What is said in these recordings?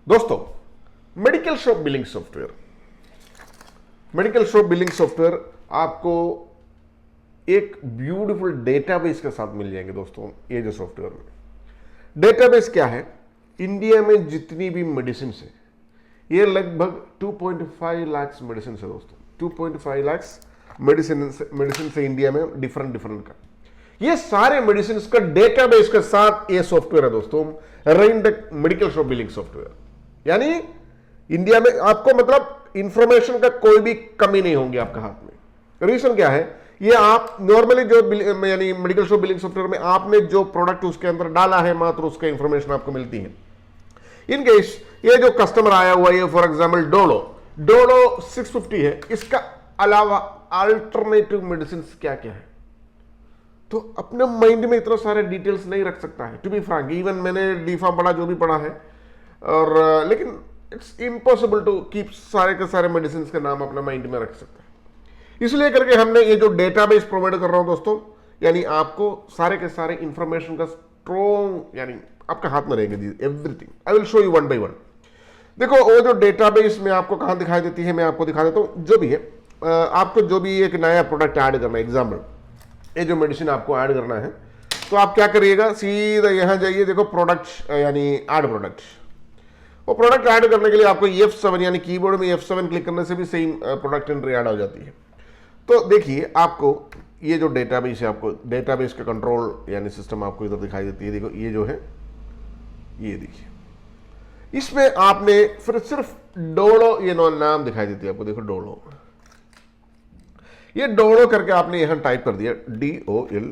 दोस्तों, medical shop billing software, medical shop billing software आपको एक ब्यूटीफुल डेटाबेस के साथ मिल जाएंगे। दोस्तों, ये जो सॉफ्टवेयर में डेटाबेस क्या है, इंडिया में जितनी भी मेडिसिन है, ये लगभग 2.5 लाख मेडिसिन है। दोस्तों, 2.5 लाख मेडिसिन से इंडिया में डिफरेंट का, ये सारे मेडिसिन का डेटाबेस के साथ ये सॉफ्टवेयर है। दोस्तों, रेनडेक मेडिकल शॉप बिलिंग सॉफ्टवेयर, यानी इंडिया में आपको मतलब इंफॉर्मेशन का कोई भी कमी नहीं होगी आपके हाथ में। रीजन क्या है, ये आप नॉर्मली जो यानी मेडिकल शॉप बिलिंग सॉफ्टवेयर में आपने जो प्रोडक्ट उसके अंदर डाला है, मात्र उसका इंफॉर्मेशन आपको मिलती है। इन केस ये जो कस्टमर आया हुआ है, फॉर एग्जांपल डोलो 650 है, इसका अलावा अल्टरनेटिव मेडिसिन क्या क्या है, तो अपने माइंड में इतना सारे डिटेल्स नहीं रख सकता है। टू बी फ्रैंक, इवन मैंने डीफा पढ़ा, जो भी पढ़ा है, और लेकिन इट्स इम्पॉसिबल टू कीप सारे के सारे मेडिसिन के नाम अपने माइंड में रख सकता है। इसलिए करके हमने ये जो डेटाबेस प्रोवाइड कर रहा हूं दोस्तों, यानी आपको सारे के सारे इंफॉर्मेशन का स्ट्रॉन्ग, यानी आपके हाथ में रहेंगे everything. I will show you one by one. देखो, वो जो डेटाबेस में आपको कहां दिखाई देती है, मैं आपको दिखा देता हूं। जो भी है, आपको जो भी एक नया प्रोडक्ट ऐड करना है, एग्जाम्पल ये जो मेडिसिन आपको ऐड करना है, तो आप क्या करिएगा, सीधा यहां जाइए, देखो प्रोडक्ट यानी ऐड प्रोडक्ट। वो प्रोडक्ट ऐड करने के लिए आपको F7 यानी कीबोर्ड में F7 क्लिक करने से भी सेम प्रोडक्ट एंट्री ऐड हो जाती है। तो देखिए, आपको ये जो डेटाबेस है, आपको डेटाबेस का कंट्रोल यानी सिस्टम आपको इधर दिखाई देती है। देखो, ये जो है, ये देखिए, इसमें आपने फिर सिर्फ डोलो ये नाम दिखाई देती है आपको। देखो, डोलो, ये डोलो करके आपने यहां टाइप कर दिया DOL।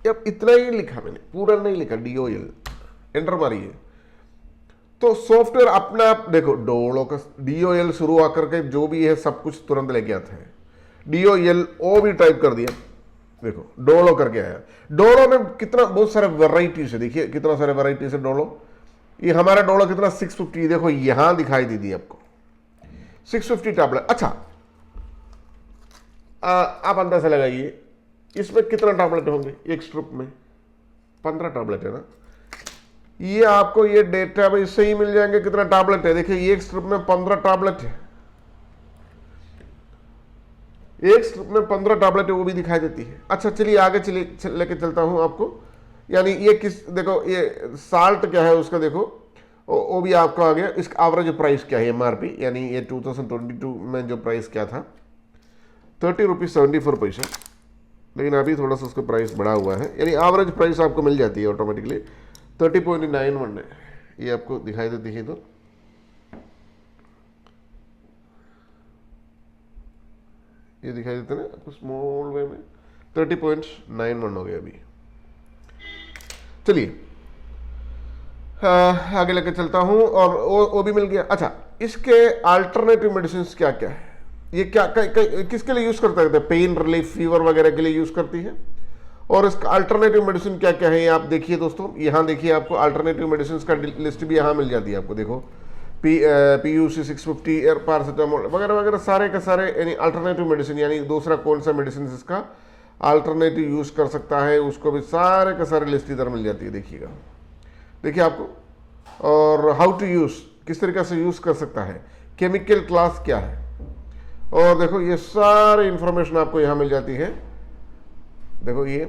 अब इतना ही लिखा मैंने, पूरा नहीं लिखा, DOL एंटर मारिए, तो सॉफ्टवेयर अपने आप देखो डोलो का DOL शुरू आकर के जो भी है सब कुछ तुरंत लेके आता है। DOLO भी टाइप कर दिया, देखो डोलो करके आया। डोलो में कितना बहुत सारे वेराइटीज है, देखिए कितना सारे वेराइटीज है डोलो। ये हमारा डोलो कितना 650, देखो यहां दिखाई दे दी आपको 650 टैबलेट। अच्छा, आप अंदाजा लगाइए इसमें कितना टैबलेट होंगे। एक स्ट्रिप में 15 टैबलेट है ना, ये आपको ये डेटाबेस से ही मिल जाएंगे। कितना टैबलेट है, देखिए एक स्ट्रिप में 15 टैबलेट है, एक स्ट्रिप में 15 टैबलेट है, वो भी दिखाई देती है। अच्छा, चलिए आगे चलिए लेके चलता हूं आपको, यानी ये किस, देखो ये साल्ट क्या है उसका, देखो वो भी आपको आ गया। इसका एवरेज प्राइस क्या है, MRP, यानी ये 2022 में जो प्राइस क्या था, 30 रुपीज 74 पैसा, लेकिन अभी थोड़ा सा उसका प्राइस बढ़ा हुआ है, यानी एवरेज प्राइस आपको मिल जाती है ऑटोमेटिकली 30.91 है, ये आपको दिखाई देती है। तो ये दिखाई देते ना आपको स्मॉल वे में 30.91 हो गया अभी। चलिए आगे लेकर चलता हूं, और वो भी मिल गया। अच्छा, इसके अल्टरनेटिव मेडिसिन क्या क्या है, ये क्या किसके लिए यूज करता है, पेन रिलीफ, फीवर वगैरह के लिए यूज करती है। और इसका अल्टरनेटिव मेडिसिन क्या क्या है, ये आप देखिए दोस्तों, यहां देखिए आपको अल्टरनेटिव मेडिसिन का लिस्ट भी यहां मिल जाती है आपको। देखो PUC 650 पैरासिटामोल वगैरह वगैरह सारे के सारे, यानी अल्टरनेटिव मेडिसिन, यानी दूसरा कौन सा मेडिसिन इसका अल्टरनेटिव यूज कर सकता है, उसको भी सारे के सारे लिस्ट इधर मिल जाती है। देखिएगा, देखिए आपको, और हाउ टू यूज, किस तरीके से यूज कर सकता है, केमिकल क्लास क्या है, और देखो ये सारे इंफॉर्मेशन आपको यहां मिल जाती है। देखो ये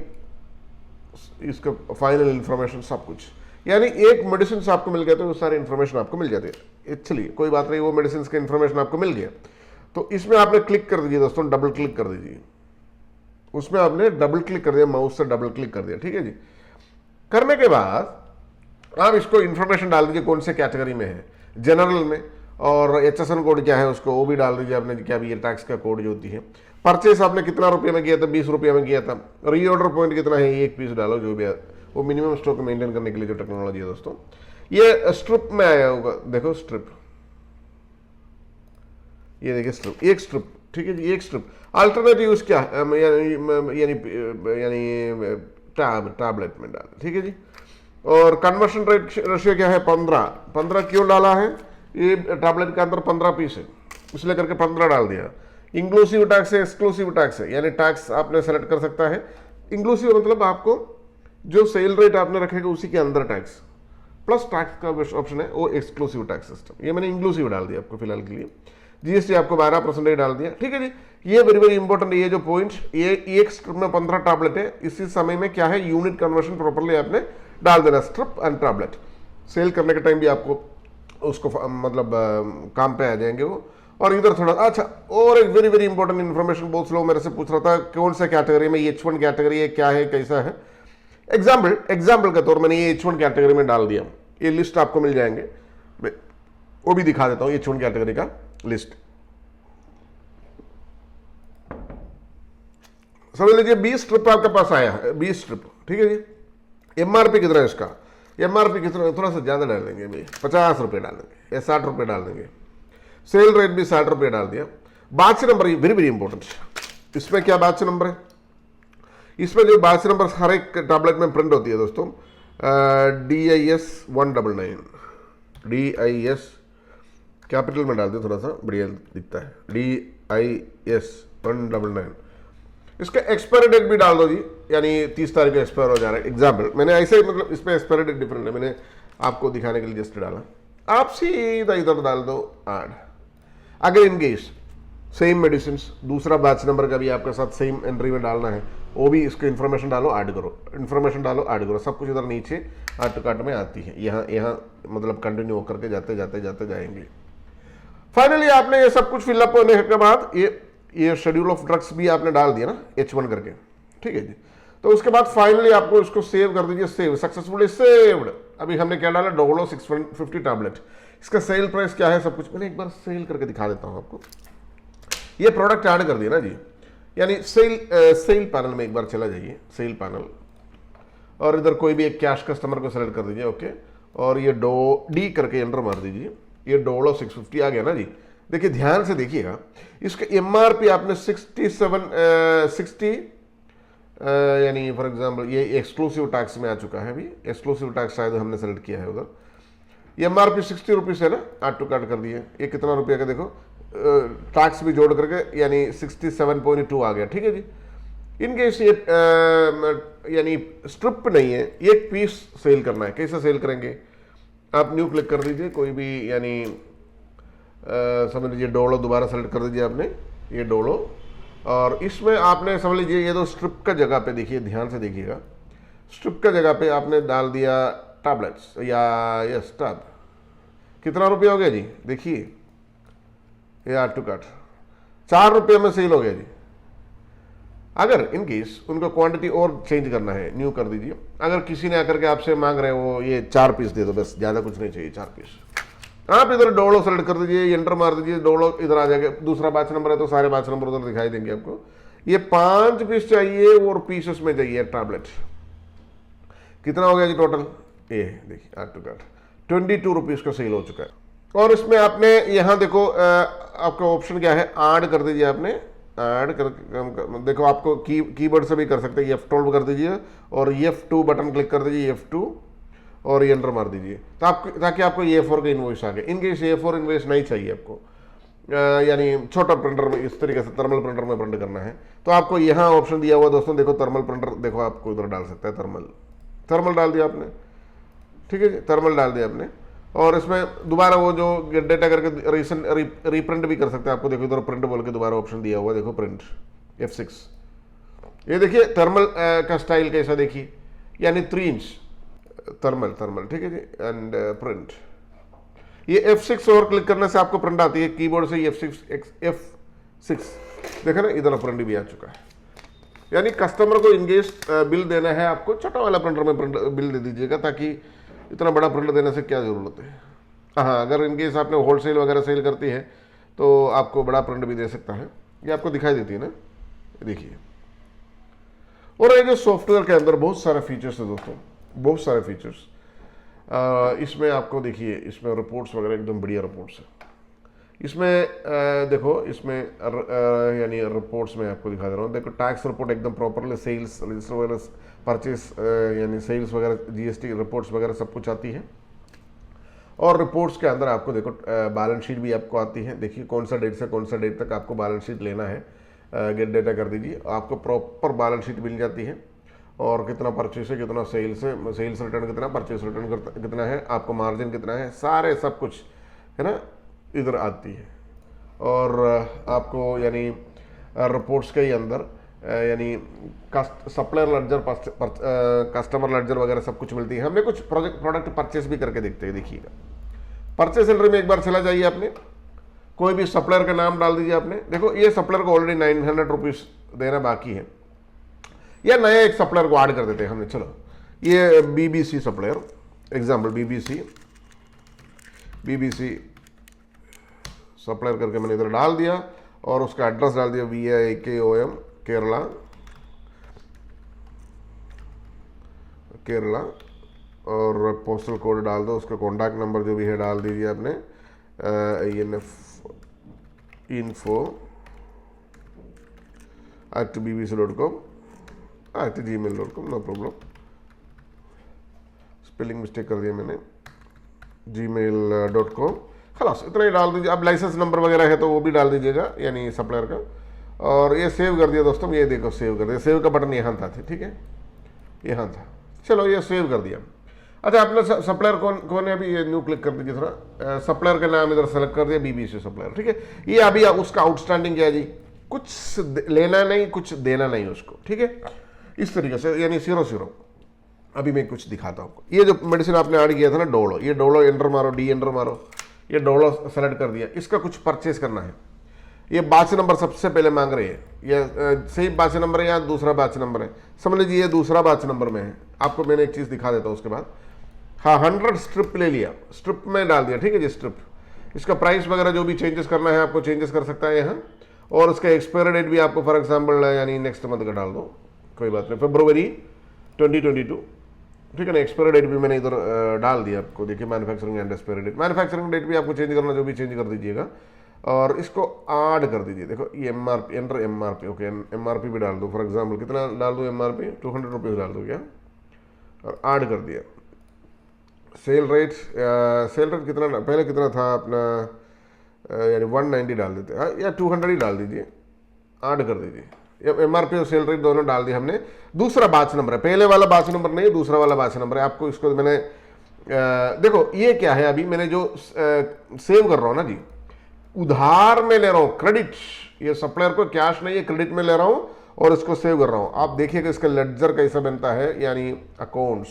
इसका फाइनल इंफॉर्मेशन सब कुछ, यानी एक मेडिसिन से आपको मिल गया तो वो सारी इंफॉर्मेशन आपको मिल जाती है। चलिए कोई बात नहीं, वो मेडिसिन का इंफॉर्मेशन आपको मिल गया, तो इसमें आपने क्लिक कर दीजिए दोस्तों, डबल क्लिक कर दीजिए, उसमें आपने डबल क्लिक कर दिया, माउस से डबल क्लिक कर दिया, ठीक है जी। करने के बाद आप इसको इंफॉर्मेशन डाल दीजिए कौन से कैटेगरी में है, जनरल में, और HSN कोड क्या है उसको वो भी डाल दीजिए आपने, क्या भी ये टैक्स का कोड जो होती है। परचेस आपने कितना रुपये में किया था, 20 रुपये में किया था। रीऑर्डर पॉइंट कितना है, एक पीस डालो, जो भी है वो मिनिमम स्टॉक मेंटेन करने के लिए जो टेक्नोलॉजी है दोस्तों। ये स्ट्रिप में आया होगा, देखो स्ट्रिप, ये देखिए स्ट्रिप, एक स्ट्रिप, ठीक है जी, एक स्ट्रिप। अल्टरनेटिव यूज क्या है, यानी टैबलेट में डाल, ठीक है जी। और कन्वर्शन रेशियो क्या है, 15 क्यों डाला है, ये टैबलेट के अंदर 15 पीस है, इसलिए करके 15 डाल दिया। इंक्लूसिव टैक्स है, एक्सक्लूसिव टैक्स है, यानी टैक्स आपने सेलेक्ट कर सकता है। इंक्लूसिव मतलब आपको जो सेल रेट आपने रखेगा उसी के अंदर टैक्स, प्लस टैक्स का ऑप्शन है वो एक्सक्लूसिव टैक्स सिस्टम, ये मैंने इंक्लूसिव डाल दिया आपको फिलहाल के लिए। जीएसटी आपको 12% डाल दिया, ठीक है जी। ये वेरी वेरी इंपॉर्टेंट, ये जो पॉइंट, ये एक स्ट्रिप में 15 टैबलेट है, इसी समय में क्या है यूनिट कन्वर्शन प्रॉपरली आपने डाल देना, स्ट्रिप एंड टैबलेट। सेल करने के टाइम भी आपको उसको मतलब काम पे आ जाएंगे वो। और इधर थोड़ा अच्छा, और एक वेरी वेरी इंपॉर्टेंट इन्फॉर्मेशन बहुत लोग मेरे से पूछ रहा था कौन सा कैटेगरी में, H1 कैटेगरी है, क्या है कैसा है। एग्जाम्पल के तौर मैंने ये H1 कैटेगरी में डाल दिया, ये लिस्ट आपको मिल जाएंगे, वो भी दिखा देता हूं H1 कैटेगरी का लिस्ट। समझ लीजिए 20 स्ट्रिप आपके पास आया है, 20 स्ट्रिप, ठीक है जी। एमआरपी कितना है इसका, एमआरपी कितना, थोड़ा सा ज्यादा डाल देंगे भाई, 50 रुपये डाल देंगे या 60 रुपये डाल देंगे। सेल रेट भी 60 रुपये डाल दिया। Batch number very very important, इसमें क्या बैच नंबर है, इसमें जो बैच नंबर हर एक टैबलेट में प्रिंट होती है दोस्तों, DIS 199, DIS कैपिटल में डाल दे, थोड़ा सा बढ़िया दिखता है, DIS 199। इसका एक्सपायरी डेट भी डाल दो जी, यानी 30 तारीख को एक्सपायर हो जा रहा है। एग्जाम्पल मैंने ऐसे ही, मतलब इस पर एक्सपायरी डेट डिफरेंट है, मैंने आपको दिखाने के लिए जस्ट डाला। आप सीधा इधर डाल दो ऐड। अगर इन केस सेम मेडिसिन दूसरा बैच नंबर का भी आपके साथ सेम एंट्री में डालना है, वो भी इसको इन्फॉर्मेशन डालो ऐड करो, इन्फॉर्मेशन डालो ऐड करो, सब कुछ इधर नीचे ऐड टू कार्ट में आती है। यहाँ मतलब कंटिन्यू होकर के जाते जाएंगे। फाइनली आपने ये सब कुछ फिलअप होने के बाद ये शेड्यूल ऑफ ड्रग्स भी आपने डाल दिया ना H1 करके, ठीक है जी। तो उसके बाद फाइनली आपको इसको सेव कर दीजिए, सेव सक्सेसफुली सेव्ड। अभी हमने क्या डाला, डोलो 650 टैबलेट। इसका सेल प्राइस क्या है, सब कुछ मैंने एक बार सेल करके दिखा देता हूं आपको। ये प्रोडक्ट ऐड कर दिया ना जी, यानी सेल पैनल में एक बार चला जाइए, सेल पैनल, और इधर कोई भी एक कैश कस्टमर को सेलेक्ट कर दीजिए, ओके। और ये डी करके एंटर मार दीजिए, ये डोलो 650 आ गया ना जी। देखिए ध्यान से देखिएगा, इसका एमआरपी आपने 60 यानी फॉर एग्जांपल ये एक्सक्लूसिव टैक्स में आ चुका है, अभी एक्सक्लूसिव टैक्स शायद हमने सेलेक्ट किया है उधर। एमआरपी 60 रुपीज़ है ना, ऐड टू कार्ट कर दिए। ये कितना रुपये का देखो, टैक्स भी जोड़ करके यानी 67.2 आ गया, ठीक है जी। इन केस ये यानी स्ट्रिप नहीं है, एक पीस सेल करना है, कैसे सेल करेंगे, आप न्यू क्लिक कर दीजिए कोई भी, यानी समझ लीजिए डोलो दोबारा सेलेक्ट कर दीजिए आपने, ये डोलो, और इसमें आपने समझ लीजिए ये तो स्ट्रिप का जगह पे देखिए, ध्यान से देखिएगा, स्ट्रिप का जगह पे आपने डाल दिया टैबलेट्स या यस टैब। कितना रुपये हो गया जी, देखिए ये ऐड टू कार्ट 4 रुपये में सेल हो गया जी। अगर इन केस उनको क्वांटिटी और चेंज करना है, न्यू कर दीजिए। अगर किसी ने आकर के आपसे मांग रहे हो ये 4 पीस दे दो, बस ज़्यादा कुछ नहीं चाहिए, 4 पीस, आप इधर डोलो सेलेक्ट कर दीजिए, एंटर मार दीजिए, डोलो इधर आ जाएगा। दूसरा बैच नंबर है तो सारे बैच नंबर उधर दिखाई देंगे आपको। ये 5 पीस चाहिए और पीसेस में चाहिए टैबलेट। कितना हो गया जी टोटल, ये देखिए ऐड टू कार्ट 22 रुपीज़ का सेल हो चुका है। और इसमें आपने यहाँ देखो आपका ऑप्शन क्या है, ऐड कर दीजिए, आपने ऐड कर देखो, आपको कीबोर्ड से भी कर सकते हैं, F12 कर दीजिए और F2 बटन क्लिक कर दीजिए, F2, और ये एंटर मार दीजिए, तो आपको ताकि आपको A4 का इनवॉइस आ गया। इनकेस A4 इनवॉइस नहीं चाहिए आपको, यानी छोटा प्रिंटर में इस तरीके से थर्मल प्रिंटर में प्रिंट करना है, तो आपको यहाँ ऑप्शन दिया हुआ दोस्तों, देखो थर्मल प्रिंटर, देखो आपको इधर डाल सकता है थर्मल डाल दिया आपने, ठीक है जी, थर्मल डाल दिया आपने। और इसमें दोबारा वो जो डेटा करके रीसेंट रीप्रिंट भी कर सकते हैं, आपको देखो इधर प्रिंट बोल के दोबारा ऑप्शन दिया हुआ, देखो प्रिंट F6। ये देखिए थर्मल का स्टाइल कैसा, देखिए यानी 3 इंच थर्मल, ठीक है जी, एंड प्रिंट। ये F6 और क्लिक करने से आपको प्रिंट आती है कीबोर्ड से, F6 देखा ना, इधर प्रिंट भी आ चुका है। यानी कस्टमर को इनकेस बिल देना है आपको, छोटा वाला प्रिंटर में प्रिंट बिल दे दीजिएगा, ताकि इतना बड़ा प्रिंट देने से क्या ज़रूरत है। हाँ, अगर इनकेस आपने होलसेल वगैरह सेल करती है तो आपको बड़ा प्रिंट भी दे सकता है। ये आपको दिखाई देती है ना, देखिए। और ये जो सॉफ्टवेयर के अंदर बहुत सारे फीचर्स है दोस्तों, बहुत सारे फीचर्स। इसमें आपको देखिए, इसमें रिपोर्ट्स वगैरह एकदम बढ़िया रिपोर्ट्स है। इसमें देखो, इसमें यानी रिपोर्ट्स में आपको दिखा दे रहा हूँ, देखो टैक्स रिपोर्ट एकदम प्रॉपरली, सेल्स रजिस्टर वगैरह, परचेस यानी सेल्स वगैरह, GST रिपोर्ट्स वगैरह सब कुछ आती है। और रिपोर्ट्स के अंदर आपको देखो बैलेंस शीट भी आपको आती है। देखिए कौन सा डेट से कौन सा डेट तक आपको बैलेंस शीट लेना है, गेट डेटा कर दीजिए, आपको प्रॉपर बैलेंस शीट मिल जाती है। और कितना परचेस है, कितना सेल्स है, सेल्स रिटर्न कितना, परचेस रिटर्न कितना है, आपको मार्जिन कितना है, सारे सब कुछ है ना इधर आती है। और आपको यानी रिपोर्ट्स के ही अंदर यानी सप्लायर लेडजर, कस्टमर लेडजर वगैरह सब कुछ मिलती है। हमने कुछ प्रोडक्ट परचेस भी करके देखते हैं। देखिएगा परचेस एंट्री में एक बार चला जाइए, आपने कोई भी सप्लायर का नाम डाल दीजिए। आपने देखो ये सप्लायर को ऑलरेडी 900 रुपीज़ देना बाकी है, या नया एक सप्लायर को ऐड कर देते हैं हमने। चलो ये BBC supplier example, BBC supplier करके मैंने इधर डाल दिया और उसका एड्रेस डाल दिया VIKOM केरला और पोस्टल कोड डाल दो, उसका कॉन्टैक्ट नंबर जो भी है डाल दीजिए आपने, info@bbc.com @gmail.com, no problem. Spelling mistake कर दिया मैंने, gmail.com, खलास इतना ही डाल दीजिए। अब लाइसेंस नंबर वगैरह है तो वो भी डाल दीजिएगा यानी सप्लायर का, और ये सेव कर दिया दोस्तों। ये देखो सेव कर दिया, सेव का बटन यहाँ था, ठीक है यहाँ था। चलो ये सेव कर दिया। अच्छा अपना सप्लायर कौन है, अभी ये न्यू क्लिक कर दीजिए थोड़ा, सप्लायर का नाम इधर सेलेक्ट कर दिया BBC सप्लायर, ठीक है। ये अभी उसका आउटस्टैंडिंग क्या है जी, कुछ लेना नहीं कुछ देना नहीं उसको, ठीक है, इस तरीके से यानी 0-0। अभी मैं कुछ दिखाता हूँ। ये जो मेडिसिन आपने ऐड किया था ना डोलो, ये डोलो एंटर मारो, डी एंटर मारो, ये डोलो सेलेक्ट कर दिया। इसका कुछ परचेस करना है, ये बैच नंबर सबसे पहले मांग रहे हैं। ये सही बैच नंबर है या दूसरा बैच नंबर है, समझ लीजिए ये दूसरा बैच नंबर में है। आपको मैंने एक चीज़ दिखा देता हूँ उसके बाद। हाँ 100 स्ट्रिप ले लिया, स्ट्रिप में डाल दिया, ठीक है जी स्ट्रिप। इसका प्राइस वगैरह जो भी चेंजेस करना है आपको चेंजेस कर सकता है यहाँ, और उसका एक्सपायरी डेट भी आपको फॉर एग्जाम्पल यानी नेक्स्ट मंथ का डाल दो, कोई बात नहीं, February 2022, ठीक है ना। एक्सपायरी डेट भी मैंने इधर डाल दिया आपको, देखिए manufacturing and expiry date. Manufacturing date भी आपको चेंज करना जो भी चेंज कर दीजिएगा, और इसको ऐड कर दीजिए। देखो ये MRP enter MRP, okay MRP भी डाल दो, फॉर एग्जाम्पल कितना डाल दो MRP, 200 रुपीज़ डाल दो क्या, और ऐड कर दिया। सेल रेट कितना पहले कितना था अपना, यानी 190 डाल देते हैं या 200 ही डाल दीजिए, ऐड कर दीजिए। MRP और सेल रेट दोनों डाल दिए हमने। दूसरा बैच नंबर है, पहले वाला बैच नंबर नहीं, दूसरा वाला बैच नंबर है। आपको इसको मैंने देखो ये क्या है, अभी मैंने जो सेव कर रहा हूँ ना जी, उधार में ले रहा हूँ, क्रेडिट। ये सप्लायर को कैश नहीं है, क्रेडिट में ले रहा हूँ और इसको सेव कर रहा हूँ। आप देखिएगा इसका लेडजर कैसा बनता है, यानी अकाउंट्स,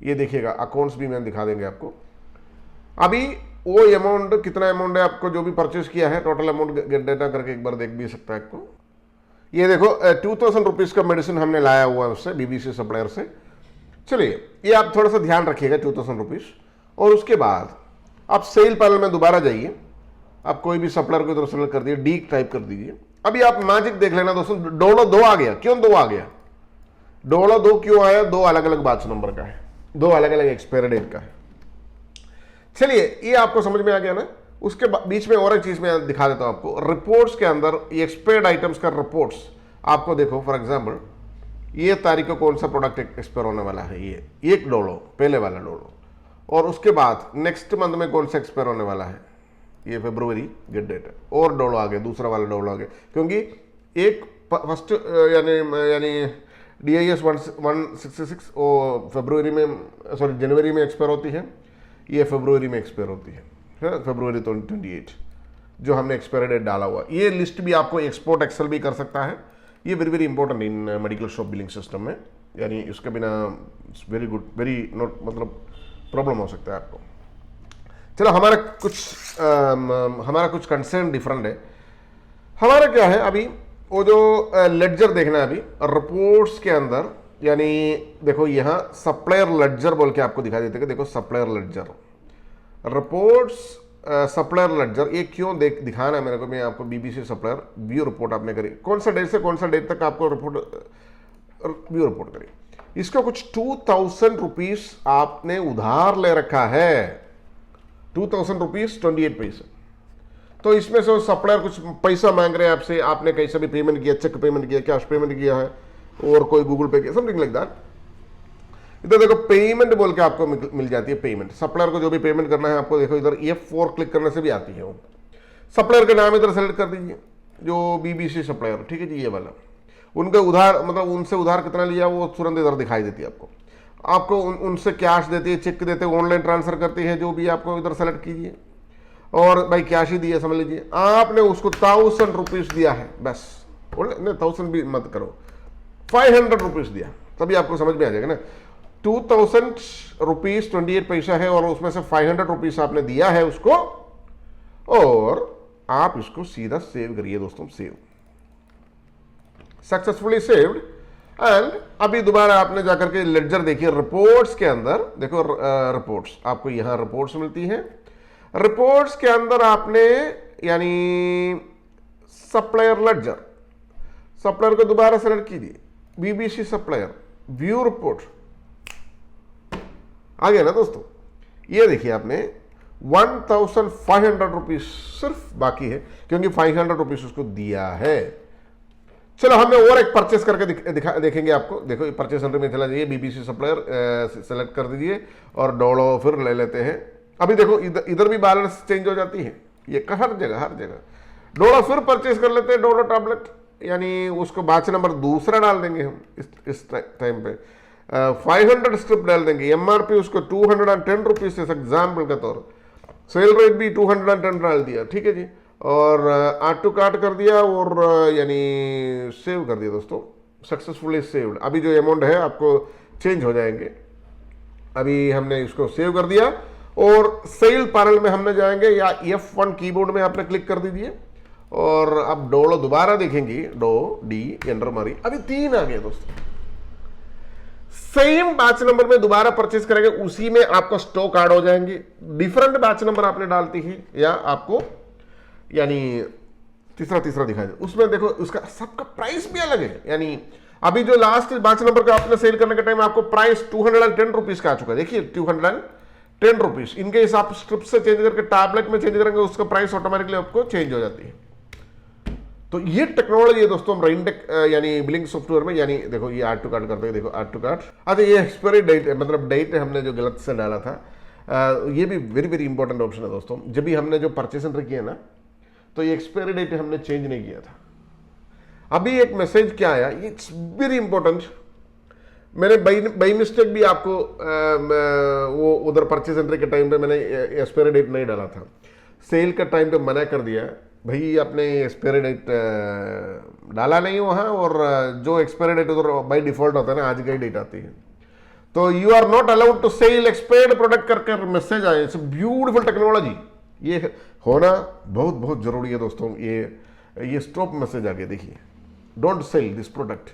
ये देखिएगा अकाउंट्स भी मैं दिखा देंगे आपको। अभी वो अमाउंट कितना अमाउंट है आपको जो भी परचेस किया है, टोटल अमाउंट गेट डेटा करके एक बार देख भी सकता है आपको। ये देखो 2000 रुपीज़ का मेडिसिन हमने लाया हुआ है उससे, BBC सप्लायर से। चलिए ये आप थोड़ा सा ध्यान रखिएगा 2000 रुपीज़। और उसके बाद आप सेल पैनल में दोबारा जाइए, आप कोई भी सप्लायर को इधर सेलेक्ट कर दिए, डी टाइप कर दीजिए। अभी आप मैजिक देख लेना दोस्तों, डोलो 2 आ गया। क्यों 2 आ गया, डोलो 2 क्यों आया, 2 अलग अलग बैच नंबर का है, 2 अलग अलग एक्सपायरी डेट का है। चलिए ये आपको समझ में आ गया ना। उसके बीच में और एक चीज मैं दिखा देता हूं आपको। रिपोर्ट्स के अंदर एक्सपायर्ड आइटम्स का रिपोर्ट्स आपको देखो, फॉर एग्जांपल ये तारीख को कौन सा प्रोडक्ट एक्सपायर होने वाला है, ये एक डोलो पहले वाला डोलो, और उसके बाद नेक्स्ट मंथ में कौन सा एक्सपायर होने वाला है, ये February गेट डेट, और डोलो आ गया, दूसरा वाला डोलो आ गया। क्योंकि एक फर्स्ट यानी DIS 166 वो फरवरी में जनवरी में एक्सपायर होती है, ये फरवरी में एक्सपायर होती है, February 28 जो हमने एक्सपायरी डेट डाला हुआ। ये लिस्ट भी आपको एक्सपोर्ट एक्सेल भी कर सकता है। ये very very important in medical shop billing system में, यानी इसके बिना वेरी गुड वेरी नॉट मतलब प्रॉब्लम हो सकता है आपको। चलो हमारा कुछ कंसर्न डिफरेंट है। हमारा क्या है अभी, वो जो लेडजर देखना है अभी रिपोर्ट्स के अंदर, यानी देखो यहाँ सप्लायर लेडजर बोल के आपको दिखा देते हैं। देखो supplier ledger reports supplier ledger, ये क्यों दिखाना है मेरे को, मैं आपको BBC सप्लायर व्यू रिपोर्ट आपने करी, कौन सा डेट से कौन सा डेट तक आपको रिपोर्ट व्यू रिपोर्ट करी। इसका कुछ 2000 रुपीज आपने उधार ले रखा है, 2000 रुपीज 28 पैसे। तो इसमें से सप्लायर कुछ पैसा मांग रहे हैं आपसे, आपने कैसा भी पेमेंट किया, चेक पेमेंट किया, कैश पेमेंट किया है, और कोई गूगल पे किया, समथिंग लाइक दैट। इधर देखो पेमेंट बोल के आपको मिल जाती है पेमेंट। सप्लायर को जो भी पेमेंट करना है आपको देखो इधर F4 क्लिक करने से भी आती है। वो सप्लायर का नाम इधर सेलेक्ट कर दीजिए, जो BBC सप्लायर, ठीक है जी ये वाला। उनके उधार मतलब उनसे उधार कितना लिया वो तुरंत इधर दिखाई देती है आपको। आपको उनसे कैश देती है, चेक देते हैं, ऑनलाइन ट्रांसफर करती है, जो भी आपको इधर सेलेक्ट कीजिए और भाई कैश ही दिया समझ लीजिए। आपने उसको 1000 रुपीज दिया है बस, नहीं 1000 भी मत करो, 500 रुपीज दिया, तभी आपको समझ में आ जाएगा ना। 2000 रुपीज 28 पैसा है और उसमें से 500 रुपीज आपने दिया है उसको, और आप इसको सीधा सेव करिए दोस्तों। Save, successfully saved. एंड अभी दोबारा आपने जाकर के लेडजर देखिए, रिपोर्ट्स के अंदर देखो, रिपोर्ट्स आपको यहां रिपोर्ट्स मिलती है। रिपोर्ट्स के अंदर आपने यानी सप्लायर लेडजर, सप्लायर को दोबारा सेलेक्ट कीजिए, बीबीसी सप्लायर, व्यू रिपोर्ट आ गया ना दोस्तों। ये देखिए आपने 1500 रुपीज सिर्फ बाकी है, क्योंकि 500 रुपीज उसको दिया है। चलो हमने और एक परचेस करके देखेंगे आपको। देखो परचेस सेंटर में चला जाइए, बीबीसी सप्लायर सेलेक्ट कर दीजिए और डॉलर फिर ले लेते हैं। अभी देखो इधर भी बैलेंस चेंज हो जाती है, ये हर जगह डॉलर फिर परचेस कर लेते हैं, डॉलर टैबलेट, यानी उसको बैच नंबर दूसरा डाल देंगे हम इस टाइम पे। 500 स्ट्रिप डाल देंगे, एमआरपी उसको 210 रुपीज एग्जाम्पल के तौर, सेल रेट भी 210 डाल दिया, ठीक है जी, और आठ टू कार्ट कर दिया और यानी सेव कर दिया दोस्तों, सक्सेसफुली सेव्ड। अभी जो अमाउंट है आपको चेंज हो जाएंगे। अभी हमने इसको सेव कर दिया और सेल पैनल में हमने जाएंगे, या F1 कीबोर्ड में आपने क्लिक कर दीजिए और अब डॉलर दोबारा देखेंगे, डो डी एंटर मारी, अभी 3 आ गए दोस्तों। सेम बैच नंबर में दोबारा परचेस करेंगे, उसी में आपका स्टॉक ऐड हो जाएंगे। डिफरेंट बैच नंबर आपने डालती है या आपको यानी तीसरा दिखाई दे, उसमें देखो उसका सबका प्राइस भी अलग है। यानी अभी जो लास्ट बैच नंबर का आपने सेल करने के टाइम आपको प्राइस 210 रुपीज का आ चुका है, देखिए 210 रुपीज। इनके हिसाब स्ट्रिप से चेंज करके टैबलेट में चेंज करेंगे, उसका प्राइस ऑटोमेटिकली आपको चेंज हो जाती है। तो ये टेक्नोलॉजी है दोस्तों हम रेनटेक यानी बिलिंग सॉफ्टवेयर में, यानी देखो ये ऐड टू कार्ट करते हैं, देखो ऐड टू कार्ट। अच्छा ये एक्सपायरी डेट मतलब डेट हमने जो गलत से डाला था, ये भी वेरी इंपॉर्टेंट ऑप्शन है दोस्तों। जब भी हमने जो परचेस एंटर किया ना, तो ये एक्सपायरी डेट हमने चेंज नहीं किया था। अभी एक मैसेज क्या आया, इट्स वेरी इंपॉर्टेंट, मैंने बाई मिस्टेक भी आपको वो उधर परचेस एंटर के टाइम पे मैंने एक्सपायरी डेट नहीं डाला था, सेल का टाइम पे मना कर दिया भाई, आपने एक्सपायरी डेट डाला नहीं वहाँ, और जो एक्सपायरी डेट उधर बाई डिफॉल्ट होता है ना, आज का ही डेट आती है, तो you are not allowed to sell expired product करके मैसेज आए। इट्स ब्यूटीफुल टेक्नोलॉजी, ये होना बहुत जरूरी है दोस्तों। ये स्टॉप मैसेज आ गया, देखिए डोंट सेल दिस प्रोडक्ट,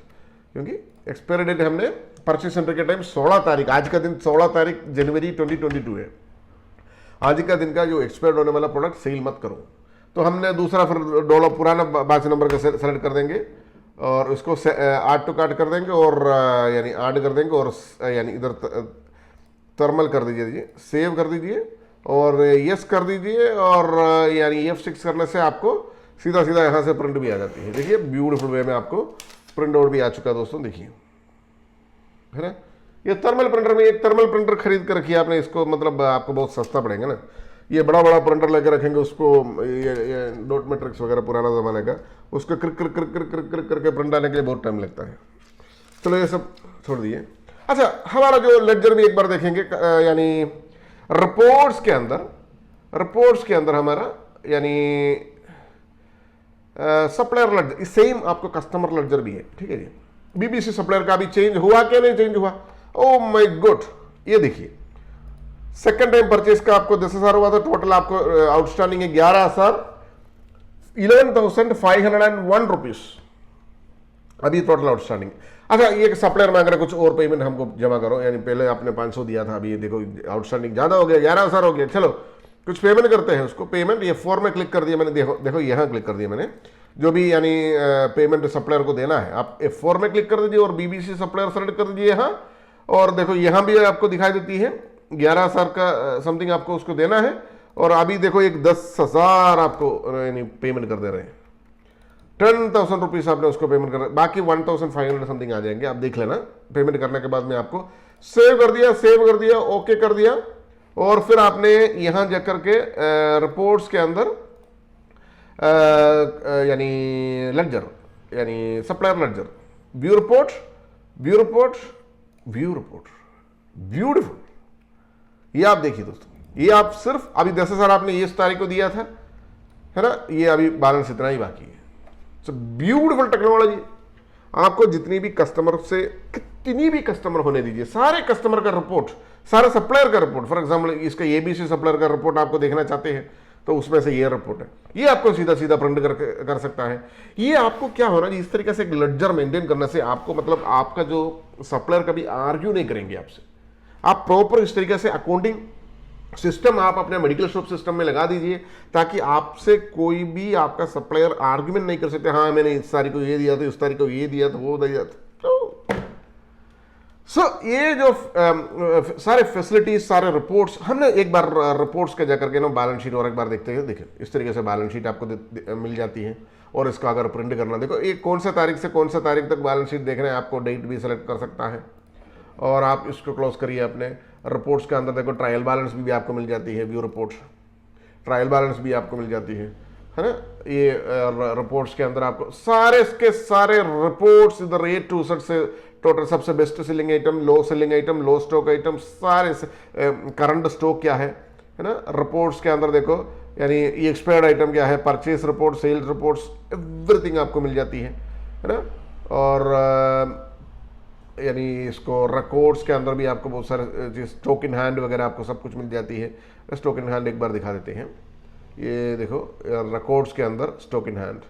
क्योंकि एक्सपायरी डेट हमने परचेस सेंटर के टाइम 16 तारीख, आज का दिन 16 तारीख जनवरी 2022 है, आज का दिन का जो एक्सपायर्ड होने वाला प्रोडक्ट सेल मत करो। तो हमने दूसरा फिर डॉलर पुराना बैच नंबर का सेलेक्ट कर देंगे और इसको ऐड टू कार्ट कर देंगे और यानी ऐड कर देंगे और यानी इधर थर्मल कर दीजिए, सेव कर दीजिए और यस कर दीजिए, और यानी F6 करने से आपको सीधा यहाँ से प्रिंट भी आ जाती है। देखिए ब्यूटीफुल वे में आपको प्रिंट आउट भी आ चुका है दोस्तों, देखिए है ना। ये थर्मल प्रिंटर में, एक थर्मल प्रिंटर खरीद कर रखिए आपने, इसको मतलब आपको बहुत सस्ता पड़ेगा ना। ये बड़ा प्रिंटर लेकर रखेंगे उसको, ये डॉट मैट्रिक्स वगैरह पुराना ज़माने का, उसको क्रिक करके प्रिंट आने के लिए बहुत टाइम लगता है। चलो ये सब छोड़ दिए। अच्छा हमारा जो लेडजर भी एक बार देखेंगे, यानी रिपोर्ट्स के अंदर हमारा यानी सप्लायर लेडजर, सेम आपको कस्टमर लेडजर भी है, ठीक है जी। बीबीसी सप्लायर का भी चेंज हुआ क्या, नहीं चेंज हुआ, ओ माय गॉड। ये देखिए सेकंड टाइम परचेस का आपको 10,000 हुआ था, टोटल आपको आउटस्टैंडिंग है 11,501 रुपीज अभी टोटल आउटस्टैंडिंग। अच्छा ये सप्लायर मांग रहे कुछ और पेमेंट हमको जमा करो, यानी पहले आपने 500 दिया था, अभी ये देखो आउटस्टैंडिंग ज्यादा हो गया, 11,000 हो गया, चलो कुछ पेमेंट करते हैं उसको। पेमेंट ये 4 में क्लिक कर दिया मैंने, देखो यहाँ क्लिक कर दिया मैंने, जो भी यानी पेमेंट सप्लायर को देना है आप F4 में क्लिक कर दीजिए और बीबीसी सप्लायर सेलेक्ट कर दीजिए यहाँ, और देखो यहाँ भी आपको दिखाई देती है 11,000 का समथिंग आपको उसको देना है, और अभी देखो एक 10,000 आपको यानी पेमेंट कर दे रहे हैं, 10,000 रुपीज आपने उसको पेमेंट कर, बाकी 1,500 समथिंग आ जाएंगे, आप देख लेना। पेमेंट करने के बाद में आपको सेव कर दिया, ओके कर दिया, और फिर आपने यहां जाकर के रिपोर्ट्स के अंदर यानी लेडजर यानी supplier ledger view report, view report, view report, beautiful. ये आप देखिए दोस्तों, ये आप सिर्फ अभी 10,000 आपने ये इस तारीख को दिया था, है ना, ये अभी बैलेंस इतना ही बाकी है। So beautiful technology. आपको जितनी भी कस्टमर से कितनी भी कस्टमर होने दीजिए, सारे कस्टमर का रिपोर्ट, सारे सप्लायर का रिपोर्ट, फॉर एग्जांपल इसका एबीसी सप्लायर का रिपोर्ट आपको देखना चाहते हैं तो उसमें से ये रिपोर्ट है, ये आपको सीधा सीधा प्रिंट कर सकता है। ये आपको क्या हो रहा है, इस तरीके से एक लेडजर मेंटेन करने से आपको मतलब आपका जो सप्लायर कभी आर्ग्यू नहीं करेंगे आपसे। आप प्रॉपर इस तरीके से अकाउंटिंग सिस्टम आप अपने मेडिकल शॉप सिस्टम में लगा दीजिए ताकि आपसे कोई भी आपका सप्लायर आर्ग्यूमेंट नहीं कर सकते, हाँ मैंने इस तारीख को ये दिया था, इस तारीख को ये दिया था, वो दिया था। सो ये जो सारे फैसिलिटीज, सारे रिपोर्ट्स, हमने एक बार रिपोर्ट्स के जाकर के ना बैलेंस शीट और एक बार देखते हैं। देखिए इस तरीके से बैलेंस शीट आपको मिल जाती है और इसका अगर प्रिंट करना, देखो ये कौन सा तारीख से कौन सा तारीख तक बैलेंस शीट देख रहे हैं, आपको डेट भी सेलेक्ट कर सकता है और आप इसको क्लोज करिए। अपने रिपोर्ट्स के अंदर देखो ट्रायल बैलेंस भी आपको मिल जाती है, व्यू रिपोर्ट्स, ट्रायल बैलेंस भी आपको मिल जाती है ना। ये रिपोर्ट्स के अंदर आपको सारे के सारे रिपोर्ट्स इधर ए टू Z से टोटल सबसे बेस्ट सेलिंग आइटम, लो सेलिंग आइटम, लो स्टॉक आइटम, सारे करंट स्टॉक क्या है ना। रिपोर्ट्स के अंदर देखो यानी ये एक्सपायर्ड आइटम क्या है, purchase report, sales reports, everything आपको मिल जाती है ना। और यानी इसको रिकॉर्ड्स के अंदर भी आपको बहुत सारे स्टॉक इन हैंड वगैरह आपको सब कुछ मिल जाती है। स्टॉक इन हैंड एक बार दिखा देते हैं, ये देखो रिकॉर्ड्स के अंदर स्टॉक इन हैंड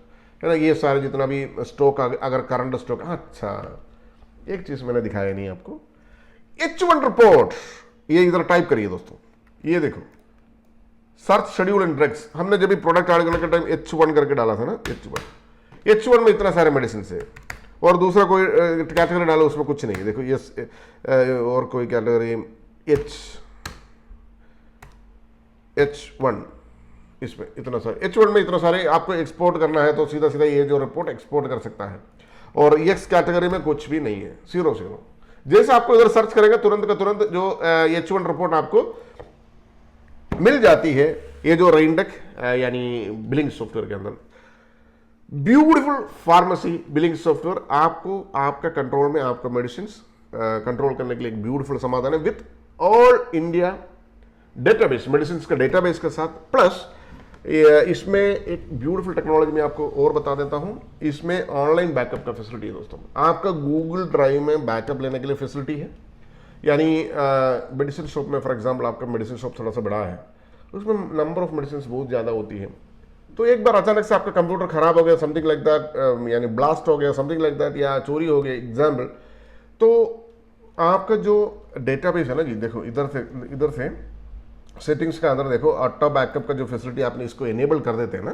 है ना। ये सारे जितना भी स्टॉक अगर करंट स्टॉक, अच्छा एक चीज मैंने दिखाया नहीं आपको, H1 रिपोर्ट, ये इधर टाइप करिए दोस्तों, ये देखो सर्च शेड्यूल एंड ड्रग्स, हमने जब भी प्रोडक्ट ऐड करने के टाइम H1 करके डाला था ना, H1 में इतना सारे मेडिसिन है और दूसरा कोई कैटेगरी डालो उसमें कुछ नहीं है। देखो ये और कोई कैटेगरी H1, इसमें इतना सारे H1 में इतना सारे आपको एक्सपोर्ट करना है तो सीधा सीधा ये जो रिपोर्ट एक्सपोर्ट कर सकता है। और X कैटेगरी में कुछ भी नहीं है, 0 जैसे आपको इधर सर्च करेंगे तुरंत का तुरंत जो H1 रिपोर्ट आपको मिल जाती है। ये जो रेंडेक यानी बिलिंग सॉफ्टवेयर के अंदर ब्यूटीफुल फार्मेसी बिलिंग सॉफ्टवेयर आपको आपका कंट्रोल में आपका मेडिसिन कंट्रोल करने के लिए एक ब्यूटीफुल समाधान है with all India database, medicine का डेटाबेस के साथ। प्लस इसमें एक ब्यूटीफुल टेक्नोलॉजी में आपको और बता देता हूं, इसमें ऑनलाइन बैकअप का फैसिलिटी है दोस्तों। आपका गूगल ड्राइव में बैकअप लेने के लिए फैसिलिटी है। यानी मेडिसिन शॉप में फॉर एग्जांपल आपका मेडिसिन शॉप थोड़ा सा बड़ा है, उसमें नंबर ऑफ मेडिसिन बहुत ज़्यादा होती है, तो एक बार अचानक से आपका कंप्यूटर खराब हो गया, समथिंग लाइक दैट, यानी ब्लास्ट हो गया, समथिंग लाइक दैट, या चोरी हो गया एग्जाम्पल, तो आपका जो डेटाबेस है ना जी, देखो इधर से सेटिंग्स के अंदर देखो ऑटो बैकअप का जो फैसिलिटी आपने इसको एनेबल कर देते हैं ना,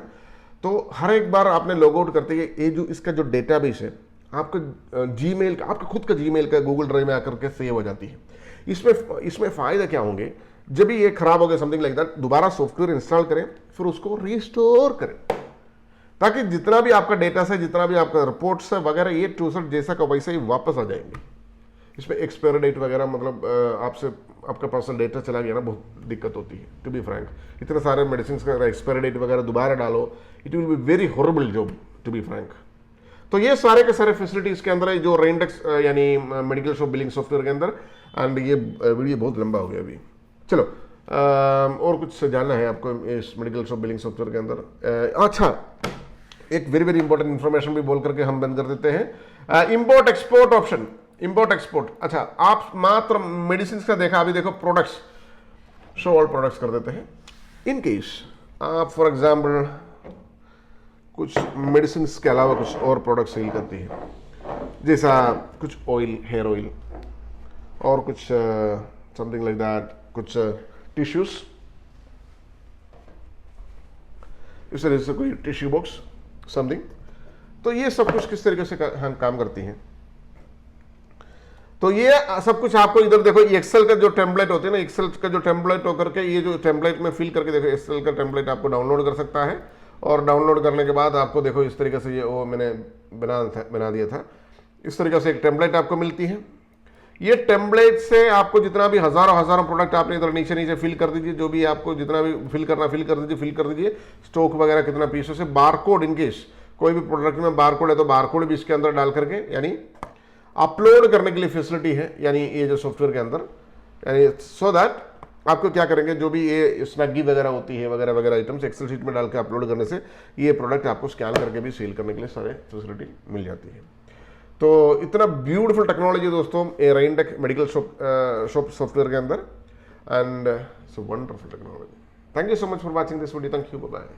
तो हर एक बार आपने लॉग आउट करते ही ये जो इसका जो डेटाबेस है आपका जीमेल का, आपका खुद का जीमेल का गूगल ड्राइव में आकर के सेव हो जाती है। इसमें फ़ायदा क्या होंगे, जब भी ये खराब हो गया समथिंग लाइक दैट, दोबारा सॉफ्टवेयर इंस्टॉल करें फिर उसको रिस्टोर करें, ताकि जितना भी आपका डेटा है, जितना भी आपका रिपोर्ट्स है वगैरह, ये टू Z जैसा का वैसा ही वापस आ जाएंगे। इसमें एक्सपायरी डेट वगैरह मतलब आपसे आपका पर्सनल डेटा चला गया ना, बहुत दिक्कत होती है टू बी फ्रैंक। इतने सारे मेडिसिन का एक्सपायरी डेट वगैरह दोबारा डालो, it will be very horrible job to be frank. तो ये सारे के सारे फैसिलिटीज के अंदर है जो रेंडेक्स यानी मेडिकल शॉप बिलिंग सॉफ्टवेयर के अंदर। एंड ये वीडियो बहुत लंबा हो गया अभी, चलो और कुछ जानना है आपको इस मेडिकल शॉप बिलिंग सॉफ्टवेयर के अंदर। अच्छा, एक वेरी वेरी इंपॉर्टेंट इन्फॉर्मेशन भी बोल करके हम बंद कर देते हैं। Import export option, import export. अच्छा, आप मात्र मेडिसिन का देखा, अभी देखो प्रोडक्ट्स, शो ऑल प्रोडक्ट्स कर देते हैं। इन केस आप फॉर एग्जांपल कुछ मेडिसिन के अलावा कुछ और प्रोडक्ट सेल करती है, जैसा कुछ ऑयल, हेयर ऑयल और कुछ समथिंग लाइक दैट, कुछ टिश्यूज, इस तरह से कोई टिश्यू बॉक्स समथिंग, तो ये सब कुछ किस तरीके से हम काम करती हैं। तो ये सब कुछ आपको इधर देखो, एक्सेल का जो टेम्पलेट होते हैं ना, एक्सेल का जो टेम्पलेट होकर के ये जो टेम्पलेट में फिल करके देखो, एक्सेल का टेम्पलेट आपको डाउनलोड कर सकता है। और डाउनलोड करने के बाद आपको देखो इस तरीके से ये वो मैंने बना दिया था, इस तरीके से एक टेम्पलेट आपको मिलती है। ये टेम्पलेट से आपको जितना भी हजारों प्रोडक्ट आपने इधर नीचे फिल कर दीजिए, जो भी आपको जितना भी फिल कर दीजिए। स्टॉक वगैरह कितना पीसों से, बारकोड, इनकेस कोई भी प्रोडक्ट में बारकोड है तो बारकोड भी इसके अंदर डाल करके यानी अपलोड करने के लिए फैसिलिटी है, यानी ये जो सॉफ्टवेयर के अंदर, यानी सो दैट आपको क्या करेंगे, जो भी ये स्नैगी वगैरह होती है वगैरह वगैरह आइटम्स एक्सेल शीट में डाल के अपलोड करने से ये प्रोडक्ट आपको स्कैन करके भी सेल करने के लिए सारे फैसिलिटी मिल जाती है। तो इतना ब्यूटीफुल टेक्नोलॉजी दोस्तों ये राइनटेक मेडिकल शॉप सॉफ्टवेयर के अंदर, and so wonderful technology. Thank you so much for watching this video. Thank you, bye bye.